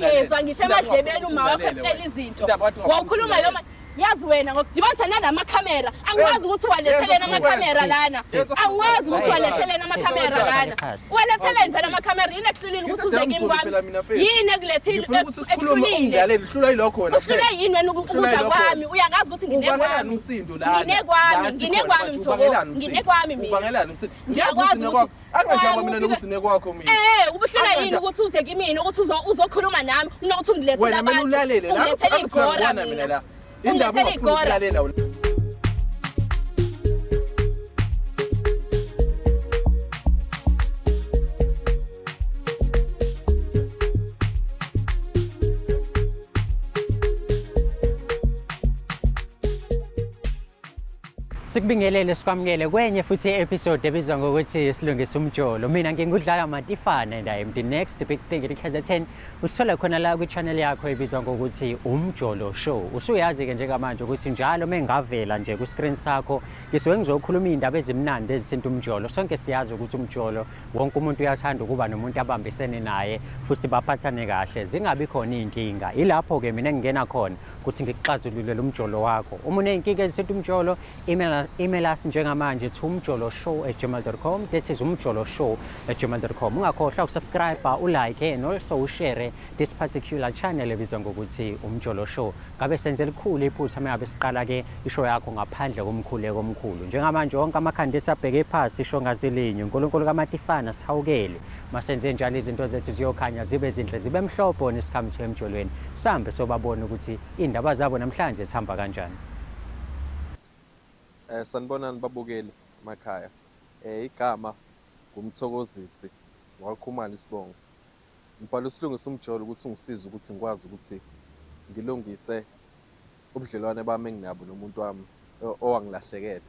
Uyangezwa ngisho emadlebeni uma wakho etshela izinto. Wawukhuluma yoma yazi wena ngokudibanisa nalamakhamera angikwazi ukuthi walethelena amakhamera lana angikwazi ukuthi walethelena amakhamera lana waletheleni phela amakhamera yini ekuhlulile ukuthi uze kimi kwami yini ekulethile ekuhlulile lihlula yilo khona uhlule yini wena ukuza kwami uyangazi ukuthi nginekwami umsindo lana nginekwami mthoko nginekwami mina ubangelani umsindo ngiyakwazi ukuthi angajaba mina nokusine kwakho mina ubuhlula yini ukuthi uze kimi ukuthi uzokhuluma nami unokuthi ungilethele abantu wena mina ulalele la ungilethele igora mina la indaba ungafuna ukulalela Sikubingelele sikwamukele kwenye futhi episode ebizwa ngokuthi silungisa umjolo. Mina ngingudlala Matifane and I am the next big thing in KZN. Usithola khona la ku channel yakho ebizwa ngokuthi Umjolo Show. Usuyazi ke njengamanje ukuthi njalo mengavela nje ku screen sakho ngisuke ngizokhuluma indaba ezimnandi ezisinto umjolo. Sonke siyazi ukuthi umjolo wonke umuntu uyathanda ukuba nomuntu abambisene naye futhi baphathane kahle. Zingabi khona inkinga. Ilapho ke mina ngingena khona ukuthi ngikuxazulule umjolo wakho. Uma unenkinga ezisinto umjolo email us njengamanje to umjoloshow@gmail.com. That is umjoloshow@gmail.com. Ungakhohlwa ukusubscribe, ulike and also ushare this particular channel ebizwa ngokuthi Umjolo Show. Ngabe senze likhulu iphutha mengabe siqala ke ishow yakho ngaphandle komkhuleko omkhulu. Njengamanje wonke amakhandidate abheke phansi isho ngazilinye. uNkulunkulu kaMatifana sihawukele. Masenze njalo izinto zethu ziyokhanya zibe zinhle zibe mhlophe nesikhathi emjolweni. Sambe sobabona ukuthi indaba zabo namhlanje sihamba kanjani. Sanibonani babukeli emakhaya. Igama ngumthokozisi waKhumalo Sibongo. Ngibhala usilungisa umjolo ukuthi ungisize ukuthi ngikwazi ukuthi ngilungise ubudlelwane bami enginabo nomuntu wami owangilahlekela.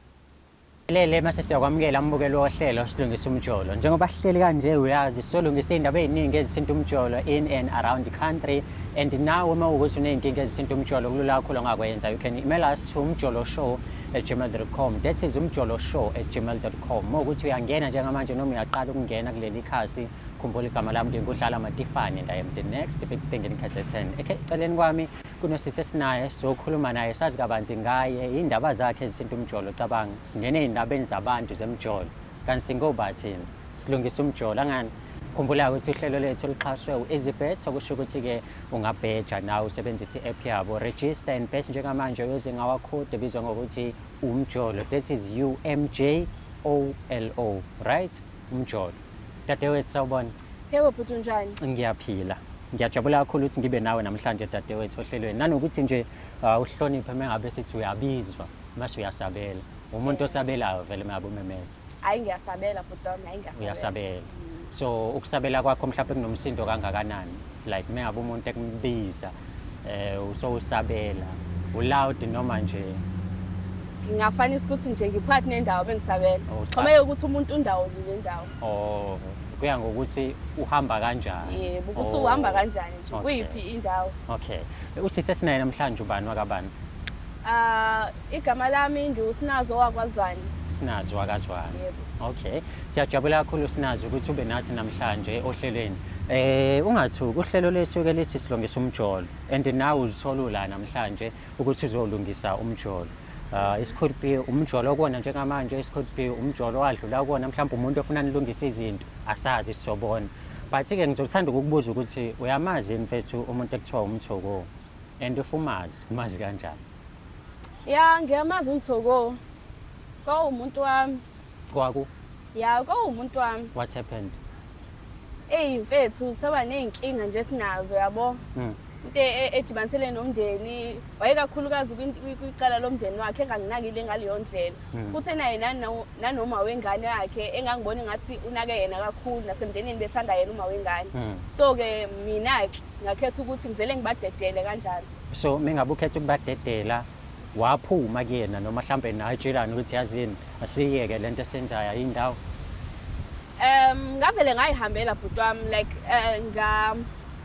Lele mase siyakwamukela ambukelo ohlelo silungisa umjolo. Njengoba sihleli kanje uyazi solungisa indaba eziningi ezisinto umjolo in and around the country and now uma ukuthi unenkinga ezisinto umjolo kulula kakhulu ongakwenza you can email us to umjoloshow@gmail.com. That is umjoloshow@gmail.com. Ukuthi uyangena njengamanje noma uyaqala ukungena kuleli khasi khumbula igama lami ngikudlala Matifane and I am the next big thing in KZN. Eceleni kwami kunosisi esinaye sokhuluma naye sazi kabanzi ngaye indaba zakhe ezisinto umjolo cabanga singene indabeni zabantu zemjolo kanti singobathini silungisa umjolo angani khumbula ukuthi uhlelo lethu liqhashwe uEasyBet okusho ukuthi ke ungabheja nawe usebenzisa i-app yabo register and bet njengamanje uyoze ngawa code ebizwa ngokuthi umjolo that is UMJOLO right umjolo dadewethu sawubona yebo bhuti unjani ngiyaphila ngiyajabula kakhulu ukuthi ngibe nawe namhlanje dadewethu ohlelweni nanokuthi nje uhloniphe mengabe sithi uyabizwa mase uyasabela umuntu osabelayo vele mengabe umemeza hayi ngiyasabela bhuti wami hayi ngiyasabela uyasabela so ukusabela kwakho mhlawumbe kunomsindo kangakanani like mengabe umuntu ekumbiza so usabela uloud noma nje ngingafanisa ukuthi nje ngiphakathi nendawo bengisabela xhomeke ukuthi umuntu undawo lile ndawo kuya ngokuthi uhamba kanjani yebo ukuthi uhamba kanjani nje kuyiphi indawo okay usise sinaye namhlanje ubani wakabani igama lami ngiwusinazo wakwazwani Sinazo wakazwani yebo okay siyajabula kakhulu Sinazo ukuthi ube nathi namhlanje ohlelweni ungathuki uhlelo lethu ke lithi silungisa umjolo and now uzithola la namhlanje ukuthi uzolungisa umjolo it could be umjolo okona njengamanje it could be umjolo wadlula ukona mhlawumbe umuntu ofuna nilungisa izinto asazi sizobona but ke ngizothanda ukukubuza ukuthi uyamazi mfethu umuntu ekuthiwa umthoko and umazi kanjani ya ngiyamazi umthoko umuntu wami kwaku ya umuntu wami what happened mfethu saba nezinkinga nje sinazo yabo into ejibanisele nomndeni wayekakhulukazi kwicala lomndeni wakhe enganginakile ngaleyo ndlela futhi naye nanoma wengane yakhe engangibona ngathi unake yena kakhulu nasemndenini bethanda yena uma wengane so ke mina ke ngakhetha ukuthi ngivele ngibadedele kanjalo so mengabe ukhetha ukubadedela waphuma kuyena noma mhlambe naye tshelana ukuthi yazini asiyeke lento esenzayo indawo ngavele ngayihambela bhuti wami like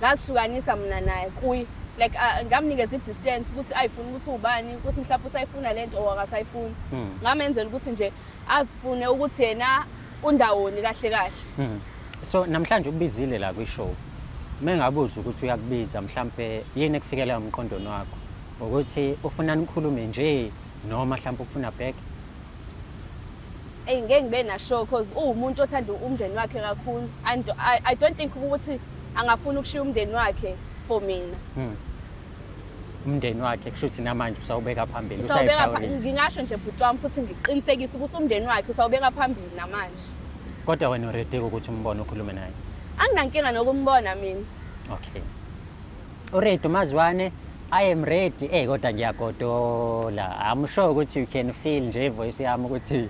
ngazihlukanisa mina naye kuyi like ngamnikeza i-distance ukuthi ayifuna ukuthi ubani ukuthi mhlawumbe usayifuna lento okasayifuni ngamenzela ukuthi nje azifune ukuthi yena undawoni kahle kahle so namhlanje ukubizile la kwishow mengabuza ukuthi uyakubiza mhlambe yini ekufikela umqondweni wakho ukuthi ufuna nikhulume nje noma mhlambe ukufuna back ngeke ngibe na show cause umuntu othanda umndeni wakhe kakhulu and I don't think ukuthi angafuna ukushiya umndeni wakhe for mina. Umndeni wakhe kushuthi namanje usawubeka phambili ngingasho nje bhuti wami futhi ngiqinisekise ukuthi umndeni wakhe usawubeka phambili namanje. Kodwa wena uready ukuthi umbone ukhulume naye? Anginankinga nokumbona mina. Okay. Alright mazwane I am ready kodwa ngiyagodola. I'm sure ukuthi you can feel nje voice yami ukuthi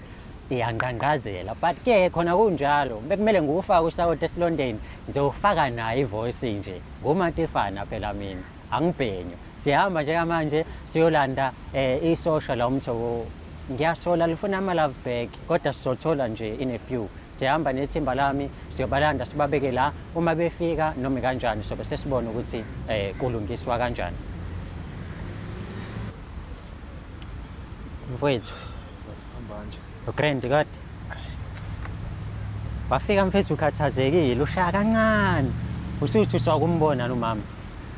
iyangangazela but ke khona kunjalo bekumele ngufaka usawoti esilondeni ngizofaka naye ivoice nje ngomatifana phela mina angibhenyo sihamba nje manje siyolanda isosha la umthoko ngiyasola lifuna ama love back kodwa sizothola nje in a few sihamba nethimba lami siyobalanda sibabeke la uma befika noma kanjani sobe sesibona ukuthi kulungiswa kanjani mfowethu Sihamba nje ugrand god wafika mfethu ukhathazekile ushaya kancane usuthi usakumbona nomama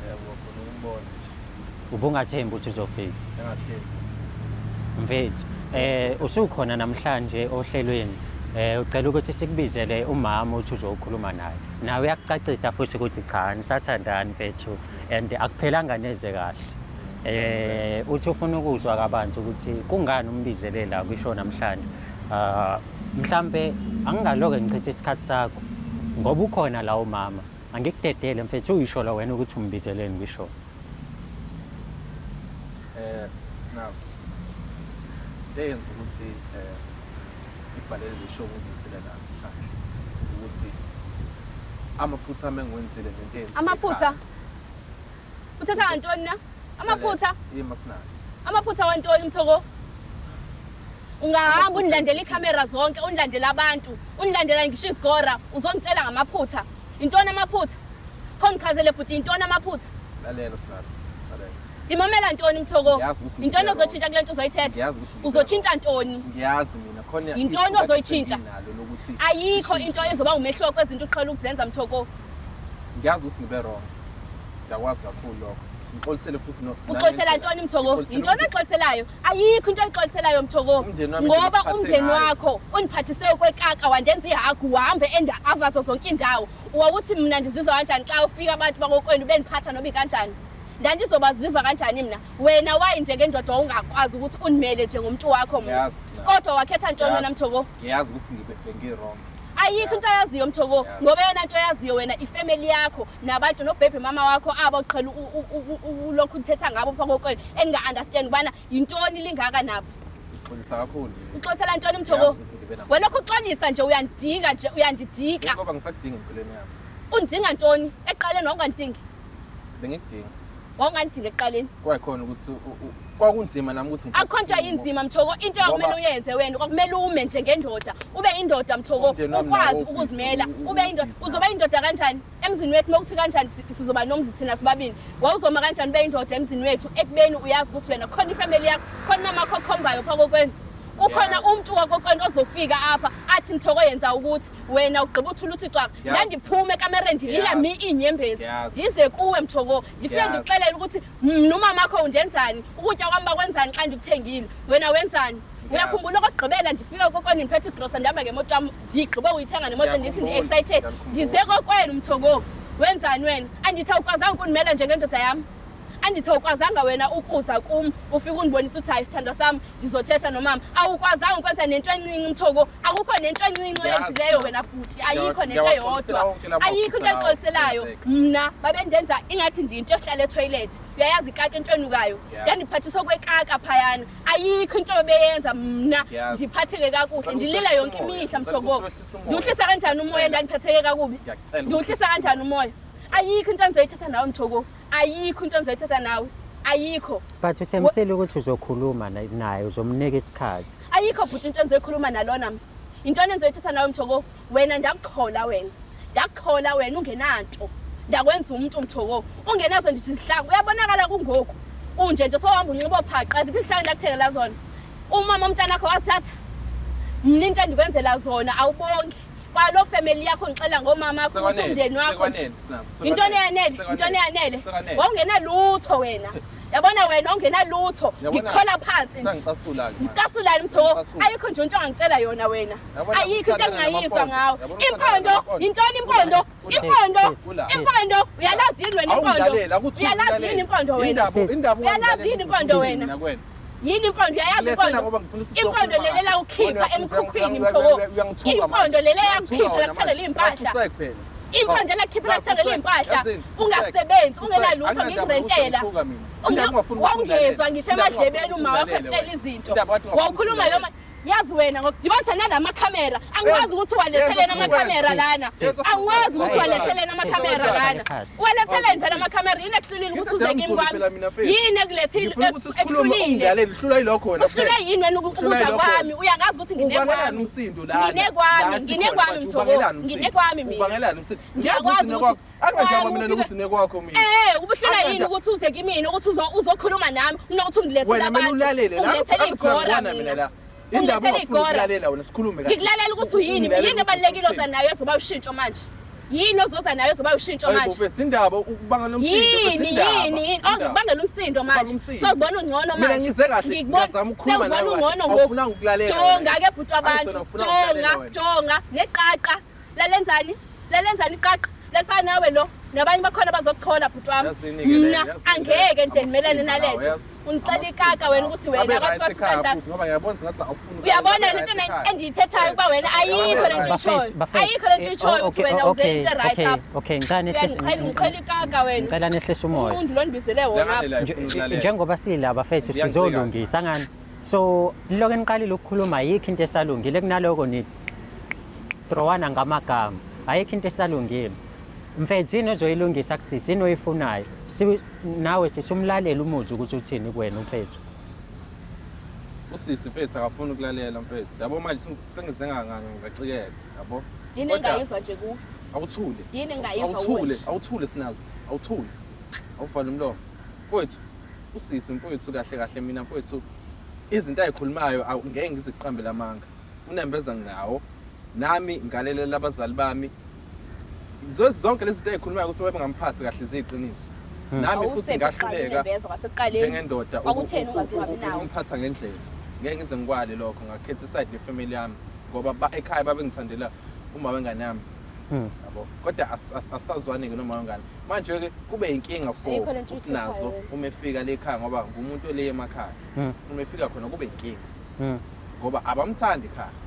yebo khona umbona nje ubungathembi ukuthi uzofika engathembi mfethu usukhona namhlanje ohlelweni ucela ukuthi sikubizele umama uthi uzokhuluma naye nawe uyakucacisa futhi ukuthi cha nisathandana mfethu and akuphelanga neze kahle uthi ufuna ukuzwa kabanzi ukuthi kungani umbizele la kwisho namhlanje mhlambe angingaloke ngichithe isikhathi sakho ngoba ukhona la umama angikudedele mfethu uyisho la wena ukuthi umbizeleni kwisho sinazo eyenza ukuthi ibhalele lisho ngizile namhlanje ukuthi amaphutha mengiwenzile nento eyenza Amaphutha uthatha kantoni na amaphutha yima sinayo amaphutha wantoni Mthoko ungahamba unilandela ikhamera zonke unilandela abantu unilandela ngisho isigora uzongitshela ngamaphutha intoni amaphutha khona chazele futhi intoni amaphutha lalela sinayo lalela Ngimamela ntoni Mthoko intoni ozotshintsha kule nto uzoyithetha uzotshintsha ntoni ngiyazi mina khona intoni ozoyitshintsha ayikho into ezoba umehluko kwezinto uqhela ukuzenza Mthoko ngiyazi ukuthi ngibe wrong ngiyakwazi kakhulu lokho ngixolisele futhi uxolisela ntoni Mthoko intoni exoliselayo ayikho into exoliselayo Mthoko ngoba umndeni wakho uniphathise kwekaka wandenza ihagu uhambe avazo zonke indawo uwuthi mina ndizizwa kanjani xa ufika abantu bakokwenu beniphatha nobi kanjani ndandizobaziva kanjani mina wena wayi njengendoda ungakwazi ukuthi unimele njengomuntu wakho mina kodwa wakhetha ntoni wena Mthoko ngiyazi ukuthi ngibe-wrong ayikho into yaziyo Mthoko ngoba yena into yaziyo wena ifamily yakho nabantu nobaby mama wakho abaqhela ulokhu uthetha ngabo phakokwenu enga-understand ubana yintoni lingaka nabo uxolisa kakhulu uxolisela ntoni Mthoko wena ukuxolisa nje uyandika nje uyandidika ngoba ngisakudinga empilweni yami undinga ntoni eqaleni wawungandingi bengikudinga wawungandinga eqaleni kwayikhona ukuthi kwakunzima nami ukuthi akho nto yinzima Mthoko into okumele uyenze wena kwakumele ume njengendoda ube indoda Mthoko ukwazi ukuzimela ube indoda uzoba indoda kanjani emzini wethu mokuthi kanjani sizoba nomzi thina sibabini wawuzoma kanjani ube indoda emzini wethu ekubeni uyazi ukuthi wena khona ifamily yakho khona mamakho khombayo phakokwenu kukhona umuntu wakokwenu ozofika apha athi Mthoko yenza ukuthi wena ugqiba uthula uthi cwaka ndandiphume ekamereni ndilila mi inyembezi ndize kuwe Mthoko ndifike ndikuxelela ukuthi umama wakho undenzani ukutya kwami bakwenzani xa ndikuthengile wena wenzani uyakhumbula okugqibela ndifika kokwenu ndiphethe igrosa ndihamba ngemoto yami ndigqibe uyithenga nemoto ndithi ndi-excited ndize kokwenu Mthoko wenzani wena andithi awukwazanga ukunimela njengendoda yami andithi awukwazanga wena ukuza kum ufike undibonisa ukuthi hayi sithandwa sami ndizothetha nomama awukwazanga ukwenza nento encinci Mthoko akukho nento encinci oyenzileyo wena bhuti ayikho nento eyodwa ayikho into exoliselayo mna babendenza ingathi ndiyinto ehlala etoilet uyayazi ikaka into enukayo ndandiphathiswa kwekaka phayana ayikho into obeyenza mna ndiphatheke kakuhle ndilila yonke imihla Mthoko ndiwuhlisa kanjani umoya ndandiphatheke kakubi ndiwuhlisa kanjani umoya ayikho into endizoyithetha nawe Mthoko ayikho into endizoyithetha nawe ayikho but uthembisile ukuthi uzokhuluma naye uzomnika isikhathi ayikho bhuti into endizoyikhuluma nalona into endizoyithetha nawe Mthoko wena ndakukhola wena ungenanto ndakwenza umuntu Mthoko ungenazo ndithi sihlanga uyabonakala kungoku unje nje sowahamba unxibo phaqa ziphi isihlanga ndakuthengela zona umama umntana wakho wasithatha mna into endikwenzela zona awubongi kwalo family yakho ngicela ngomama wakho ukuthi umndeni wakho intoni yanele wawungena lutho wena yabona wena ongena lutho ngikhola phansi ngicasulani Mthoko ayikho nje into angitshela yona wena ayikho into engingayizwa ngawo impondo intoni impondo uyalazi yini wena impondo uyalazi yini impondo wena uyalazi yini impondo wena yini impondo uyayazi impondo lelela ukhipha emkhukhwini Mthoko impondo lelela ukhipha lakuthengela impahla impondo lakukhipha lakuthengela impahla ungasebenzi ungenalutho ngikurentela ungezwa ngisho emadlebeni uma wakho etshela izinto wawukhuluma yoma yazi wena ngokudibanisa nalamakhamera angiwazi ukuthi walethelena amakhamera lana angiwazi ukuthi walethelena amakhamera lana waletheleni phela amakhamera yini ekuhlulile ukuthi uze kimi kwami yini ekulethile ekuhlulile lihlula yilokho wena uhlule yini wena ukuza kwami uyangazi ukuthi nginekwami nginekwami mina ubangelani umsindo ngiyakwazi ukuthi akajaba mina nokusine kwakho mina ubuhlula yini ukuthi uze kimi ukuthi uzokhuluma nami unokuthi ungilethele abantu ungilethele igora mina indaba ongafuna wena sikhulume kahle ngikulalela ukuthi yini ebalekile oza nayo ezoba ushintsho manje yini ozoza nayo ezoba ushintsho manje bufethu indaba ukubangela umsindo yini ongibangela umsindo manje sozibona ungcono manje mina ngize kahle ngizama ukukhuluma nawe awufuna ukulalela jonga ke bhuti abantu jonga neqaqa lalenzani iqaqa lefana nawe lo nabanye bakhona bazokuthola bhuti wami mina angeke nje nimelane nalento unicela ikaka wena ukuthi wena abathi bathi kanjani ngoba ngiyabona ngathi awufuni uyabona lento engiyithethayo kuba wena ayikho lento ishoyo ukuthi wena uze into right up okay ngicela ikaka wena ngicela nehlise umoya umuntu lo ndibizele wona njengoba silaba fethu sizolungisa ngani so lokho eniqalile ukukhuluma ayikho into esalungile kunaloko ni trowana ngamagama ayikho into esalungile mfethu yini ozoyilungisa kusisi yini oyifunayo nawe sisumlalela umuzi ukuthi uthini kuwena mfethu usisi mfethu akafuna ukulalela mfethu yabo manje sengizenga ngacikela yabo yini engayizwa nje ku awuthule yini engayizwa awuthule sinazo awuthule awufana umlomo mfethu usisi mfethu kahle mina mfethu izinto ayikhulumayo ngeke ngiziqambele amanga unembeza nginawo nami ngalelela abazali bami zonke lezi zinto ezikhulumayo ukuthi webe ngamphathi kahle iziqiniso nami futhi ngahluleka njengendoda ukumphatha ngendlela ngeke ngize ngikwale lokho ngakhetha iside lefamily yami ngoba ekhaya babengithandela uma wengane yami yabo kodwa asazwane ke noma wengane manje ke kube inkinga for usinazo uma efika le ekhaya ngoba ngumuntu ole emakhaya uma efika khona kube inkinga ngoba abamthandi ekhaya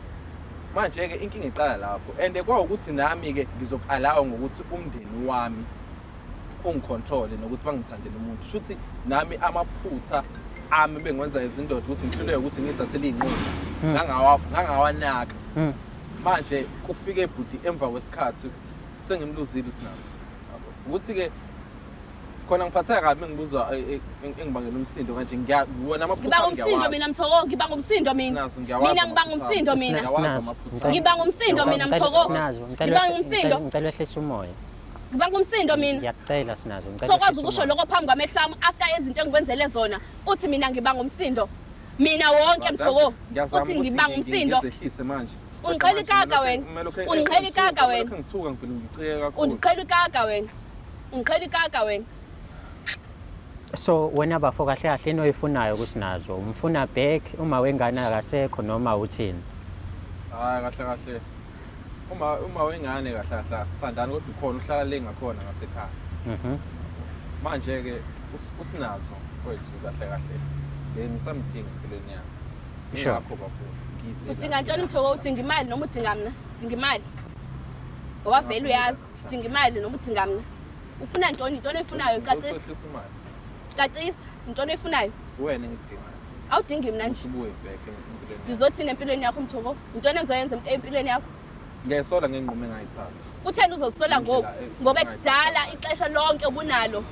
manje ke inkinga iqala lapho and kwawukuthi nami ke ngizokalawa ngokuthi umndeni wami ungicontrol nokuthi bangithandele umuntu shuthi nami amaphutha ami bengwenza izindoda ukuthi ngihluleke ukuthi ngithathele inqondo ngangawanaka manje kufike ebhudi emva kwesikhathi sengimluzile usinazo ukuthi ke khona ngiphatheka kabi ngibuzwa engibangela umsindo kanje ngiyabona amaphutha ngiyabona mina Mthoko ngibanga umsindo mina ngibanga umsindo mina ngibanga umsindo mina Mthoko ngibanga umsindo ngicela ehlise umoya ngibanga umsindo mina ngiyacela sinazo ngicela sokwazi ukusho lokho phambi kwamehlo ami after izinto engikwenzele zona uthi mina ngibanga umsindo mina wonke Mthoko uthi ngibanga umsindo ngizehlise manje ungiqhela ikaka wena ungiqhela ikaka wena ngithuka ngifuna ngicike kakhulu ungiqhela ikaka wena ungiqhela ikaka wena so wena bafo kahle enoyifunayo kusinazo umfuna back uma wengane akasekho noma uthini hayi kahle uma wengane kahle sithandana kodwa ukhona uhlala le ngakhona ngasekhaya manje ke usinazo kwethu kahle le ngisamdinga empilweni yami ngakho bafo ngize udinga ntoni Mthoko udinga imali noma udinga mina udinga imali ngoba vele uyazi udinga imali noma udinga mina ufuna ntoni efunayo cacisa ntoni efunayo wena ngidinga awudingi mina nje ubuye back empilweni ngizothina empilweni yakho Mthoko ntoni engizoyenza empilweni yakho ngiyasola ngenqumo engayithatha uthena uzosola ngoba ekudala ixesha lonke ubunalo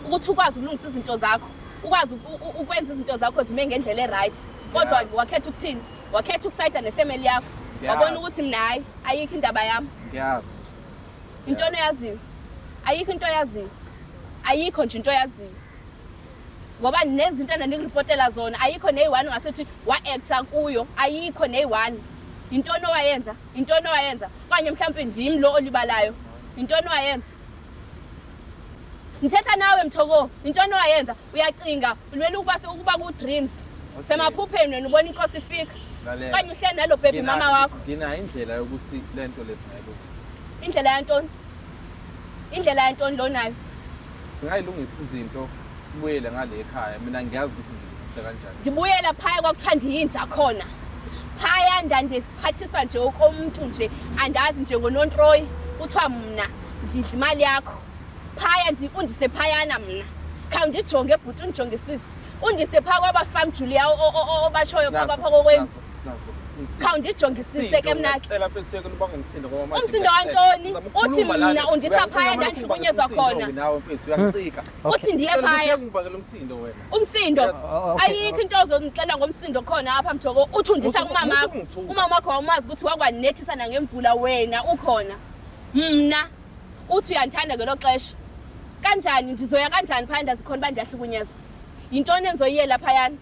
ukuthi ukwazi ukulungisa izinto zakho ukwazi ukwenza izinto zakho zime ngendlela eright kodwa wakhetha ukuthini wakhetha ukusayida nefamily yakho wabona ukuthi mina hayi ayikho indaba yami ngiyazi into oyaziyo ayikho into oyaziyo ayikho nje into oyaziyo ngoba nezinto enaningiripotela zona ayikho nei1 ngasethi wa actor kuyo ayikho nei1 Intoni owayenza kanye mhlawumbe ndimi lo olibalayo. Intoni owayenza? Ngithetha nawe Mthoko, intoni owayenza? Uyacinga ulwela ukuba ku dreams. Semaphupheni wena ubona inkosi ifika. Kanye uhleli nalo baby mama wakho. Ngina indlela yokuthi lento lesingayilungisa. Indlela yantoni lo nayo? Singayilungisa izinto sibuyele ngale ekhaya. Mina ngiyazi ukuthi ngilungise kanjani. Ngibuyela phaya kwakuthanda inja khona. Phaya ndandisiphathisa nje okomuntu nje andazi nje ngoNontroyi uthiwa mina ndidla imali yakho. Phaya undise phayana mina. Kha undijonge ebhuti undijongisise. Undise phaya kwabaFam Julia obashoyo phapha kokwenu. Kha undijongisise ke mna ke. Cela mfethu yeke ubanga umsindo ngoba manje. Umsindo wantoni? Uthi mina undisa phaya ndandihlukunyezwa khona. Nawe mfethu uyacika. Uthi ndiye phaya. Ngibangela umsindo wena. Umsindo ayikho into ozongicela ngomsindo khona apha Mthoko uthi undisa kumama wakho. Umama wakho awumazi ukuthi wakwanethisana ngemvula wena ukhona. Mina uthi uyandithanda ngelo xesha. Kanjani ndizoya kanjani phaya ndazikhona bandiyahlukunyezwa? Yintoni enzoyiyela phayana?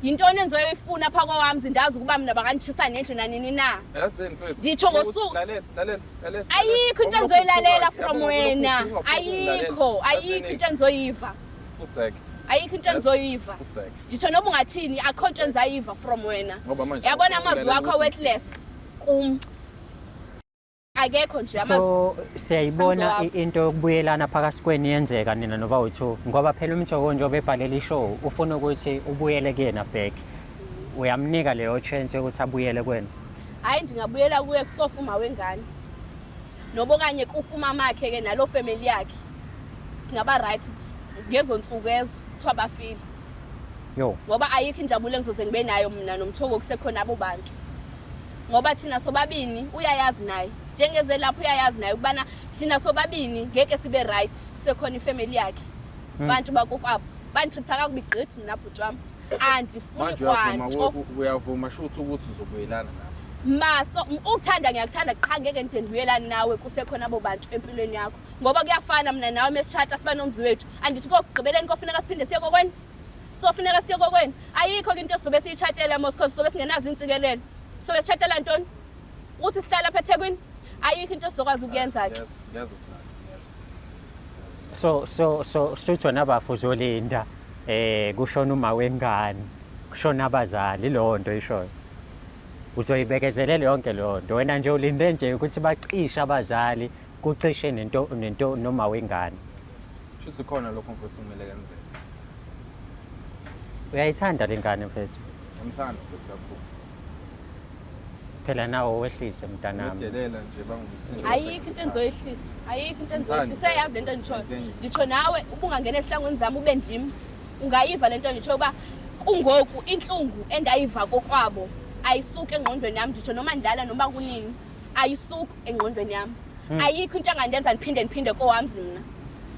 Yintoni enzoyifuna pha kwawami ndazi ukuba mina bakanditshisa nendlu nanini na? Yazini mfethu. Nditsho ngosuku. Lalela. Ayikho into enzoyilalela from wena. Ayikho into enzoyiva. Fuseke. Ayikho into enzoyiva. Nditsho noba ungathini akho into enzayiva from wena. Yabona amazwi wakho worthless kum. Akekho nje amazwi. So siyayibona into yokubuyelana phakathi kweni yenzeka nina noba u2 ngoba phela uMthoko nje obebhalela ishow ufuna ukuthi ubuyele kuyena back. Uyamnika leyo chance ukuthi abuyele kwena. Hayi ndingabuyela kuye kusofuma wengane. Nobo kanye kufuma makhe ke nalo family yakhe. Singaba right ngezo ntsuku ezo kuthiwa bafile. Yo. Ngoba ayikho injabulo engizoze ngibe nayo mina noMthoko kusekhona abo bantu. Ngoba thina sobabini uyayazi naye. Njengeze lapho uyayazi naye ukubana thina sobabini ngeke sibe right kusekhona ifamily yakhe. Bantu bakokwabo bantriptha kakubigqithi mina bhuti wami. Andifuni kwanto. Uyavuma shuthi ukuthi uzobuyelana nawe. Maso ukuthanda ngiyakuthanda qha ngeke ngide ngibuyelane nawe kusekhona abo bantu empilweni yakho. Ngoba kuyafana mina nawe mesishata siba nomzi wethu. Andithi kokugqibeleni kofuneka siphinde siye kokweni. Sofuneka siye kokweni. Ayikho into sobe siyichatela Moscow sobe singenazi intsikelelo. Sobe sichatela ntoni? Uthi sihlala apha eThekwini. Ayikho into sokwazi ukuyenza ke. Yazo sinalo. So suthi wena bafu uzolinda kushona uma wengane kushona abazali lo nto ishoyo. Uzoyibekezelela yonke lo nto wena nje ulinde nje ukuthi bacishe abazali kucishe nento noma wengane. Shuthi khona lokho mfethu kumele kenzeke. Uyayithanda lengane mfethu? Ngimthanda mfethu kakhulu. Phela nawo wehlise mntanami. Udelela nje bangumsindo. Ayikho into enzoyihlisa. Ayikho into enzoyihlisa. Uyayazi lento nditshoyo. Nditsho nawe ubungangena esihlangweni zami ube ndimi. Ungayiva lento nditsho kuba kungoku inhlungu endayiva kokwabo ayisuke engqondweni yami nditsho noma ndala noma kunini. Ayisuke engqondweni yami. Ayikho into engandenza ndiphinde kowami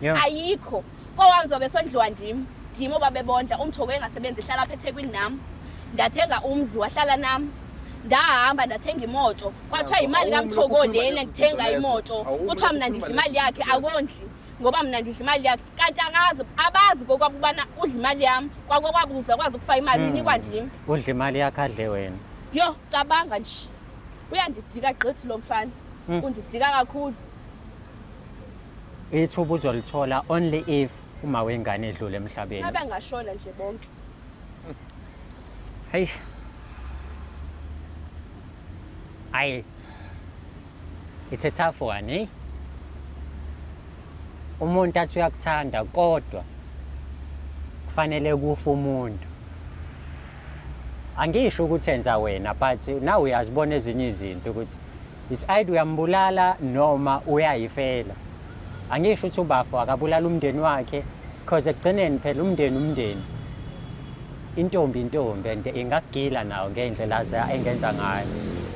mina. Ayikho. Kowami zobe sondliwa ndimi. Ndimo babebondla uMthoko engasebenzi ihlala apha eThekwini nami. Ndathenga umzi wahlala nami. Ndahamba ndathenga imoto. Kwathiwa imali kaMthoko lena ngithenga imoto. Uthiwa mina ndidla imali yakhe akondli. Ngoba mina ndidla imali yakhe. Kanti abazi kokwabo ubana udla imali yami. Kwakwabuza kwazi ukufa imali unikwa ndimi. Udla imali yakhe adle wena. Yo, cabanga nje. Uyandidika gqithi lo mfana. Undidika kakhulu. Ithuba uzolithola only if uma wengane edlule emhlabeni. Ngabe ngashona nje bonke. Hey. It's a tough one, eh? Umuntu athi uyakuthanda kodwa kufanele kufa umuntu. Angisho ukuthi enza wena but now uyazibona ezinye izinto ukuthi it's either uyambulala noma uyayifela. Angisho ukuthi ubafu akabulala umndeni wakhe because ekugcineni phela umndeni. Intombi and ingagila nawo ngendlela engenza ngayo.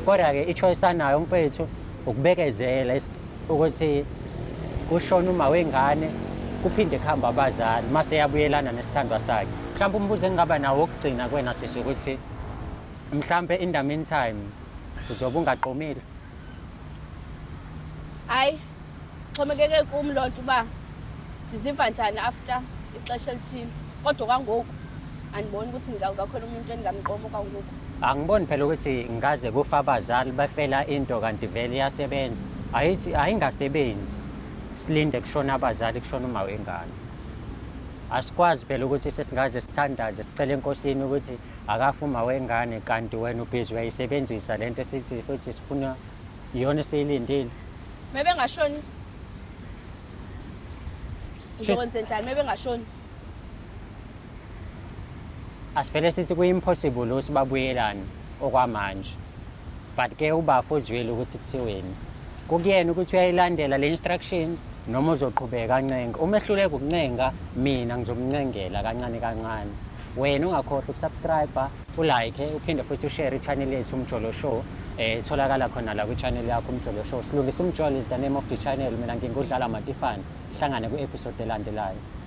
Kodwa ke ichoice anayo mfethu ukubekezela ukuthi kushona uma wengane kuphinde khamba abazali mase yabuyelana nesithandwa sakhe. Mhlawumbe umbuzo engaba nawo ukugcina kwena sisho ukuthi mhlawumbe in the meantime uzobe ungaqomile. Hayi xhomekeke kum lonto ba ndiziva njani after ixesha elithile. Kodwa kwangoku andiboni ukuthi ngakhona umuntu engamqomo kwangoku. Angiboni phela ukuthi ngaze kufa abazali bafela into kanti vele iyasebenza. Ayithi ayingasebenzi. Silinde kushona abazali kushona uma wengane. Asikwazi phela ukuthi sesingaze sithandaze sicela enkosini ukuthi akafe uma wengane kanti wena ubhizi uyayisebenzisa lento esithi futhi sifuna iyona esiyilindile. Maybe ngashoni. Ngizokwenza njani maybe ngashoni? Asivele sithi kuyi-impossible ukuthi babuyelane okwamanje. But ke ubafu uzwile ukuthi kuthiweni. Kukuyena ukuthi uyayilandela le instructions noma uzoqhubeka kancenga. Uma ehluleka ukuncenga, mina ngizomncengela kancane kancane. Wena ungakhohlwa ukusubscribe, ulike, uphinde futhi ushare i-channel yethu Umjolo Show. Itholakala khona la kwi-channel yakho Umjolo Show. Silungisa Umjolo is the name of the channel. Mina ngingudlala Matifane. Hlangane ku-episode elandelayo.